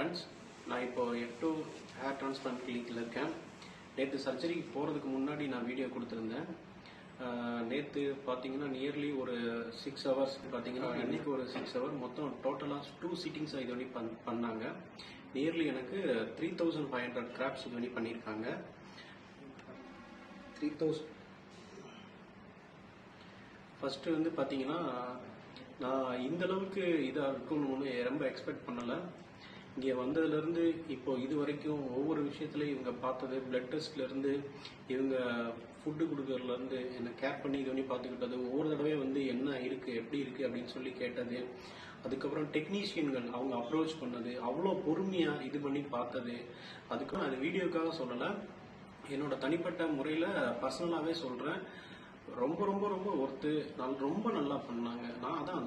Friends, நான் இப்போது F2 hair transplant கிளினிக்கில் இருக்கேன். நேற்று சர்ஜரிக்கு போகிறதுக்கு முன்னாடி நான் வீடியோ கொடுத்துருந்தேன். நேற்று பார்த்தீங்கன்னா நியர்லி ஒரு 6 ஹவர்ஸ் பார்த்தீங்கன்னா இன்றைக்கி ஒரு 6 ஹவர் மொத்தம் டோட்டலாக 2 சிட்டிங்ஸாக இது பண்ணி பண்ணாங்க. நியர்லி எனக்கு 3500 கிராப்ஸ் இது பண்ணியிருக்காங்க. 3000 ஃபஸ்ட்டு வந்து பார்த்தீங்கன்னா நான் இந்தளவுக்கு இதாக இருக்கும்னு ரொம்ப எக்ஸ்பெக்ட் பண்ணலை. இங்கே வந்ததுலேருந்து இப்போ இது வரைக்கும் ஒவ்வொரு விஷயத்துலையும் இவங்க பார்த்தது, பிளட் டெஸ்ட்லேருந்து இவங்க ஃபுட்டு கொடுக்கறதுலேருந்து என்னை கேர் பண்ணி இது பண்ணி பார்த்துக்கிட்டது, ஒவ்வொரு தடவையும் வந்து என்ன இருக்குது எப்படி இருக்குது அப்படின்னு சொல்லி கேட்டது, அதுக்கப்புறம் டெக்னீஷியன்கள் அவங்க அப்ரோச் பண்ணது, அவ்வளோ பொறுமையாக இது பண்ணி பார்த்தது, அதுக்கும் அது வீடியோக்காக சொல்லலை, என்னோட தனிப்பட்ட முறையில் பர்சனலாகவே சொல்கிறேன். ரொம்ப ரொம்ப ரொம்ப ரொம்ப நல்லா பண்ணாங்க.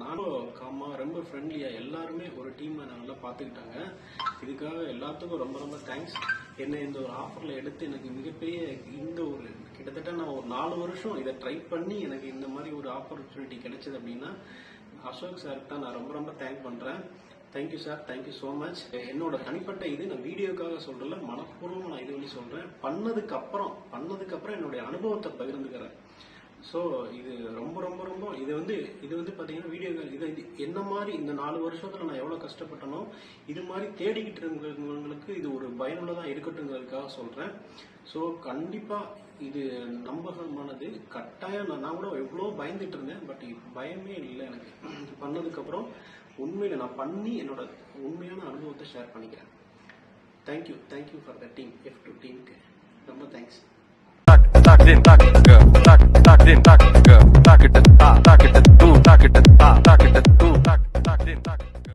நானும் காமா ரொம்ப ஃப்ரெண்ட்லியாக எல்லாருமே ஒரு டீமை நல்லா பார்த்துக்கிட்டாங்க. இதுக்காக எல்லாத்துக்கும் ரொம்ப ரொம்ப தேங்க்ஸ். என்னை இந்த ஒரு ஆஃபரில் எடுத்து எனக்கு மிகப்பெரிய இந்த ஒரு கிட்டத்தட்ட நான் ஒரு 4 வருஷம் இதை ட்ரை பண்ணி எனக்கு இந்த மாதிரி ஒரு ஆப்பர்ச்சுனிட்டி கிடைச்சது அப்படின்னா அசோக் சாருக்கு தான் நான் ரொம்ப ரொம்ப தேங்க் பண்ணுறேன். Thank you sir, thank you so much. என்னோட தனிப்பட்ட இது நான் வீடியோக்காக சொல்கிறல, மனப்பூர்வமாக நான் இது பண்ணி சொல்கிறேன். பண்ணதுக்கப்புறம் என்னுடைய அனுபவத்தை பகிர்ந்துக்கிறேன். ஸோ இது ரொம்ப ரொம்ப ரொம்ப இது வந்து பார்த்தீங்கன்னா வீடியோ இது என்ன மாதிரி இந்த 4 வருஷத்தில் நான் எவ்வளோ கஷ்டப்பட்டனோ இது மாதிரி தேடிக்கிட்டு இருக்கிறவங்களுக்கு இது ஒரு பயனுள்ளதாக இருக்கட்டுங்கிறதுக்காக சொல்கிறேன். ஸோ கண்டிப்பாக இது நம்பகமானது. கட்டாயம் நான் கூட எவ்வளோ பயந்துட்டு இருந்தேன், பட் பயமே இல்லை எனக்கு. பண்ணதுக்கப்புறம் உண்மையில் நான் பண்ணி என்னோட உண்மையான அனுபவத்தை ஷேர் பண்ணிக்கிறேன். Thank you for the team, F2 டீமுக்கு ரொம்ப thanks. Tak din tak tak tak tak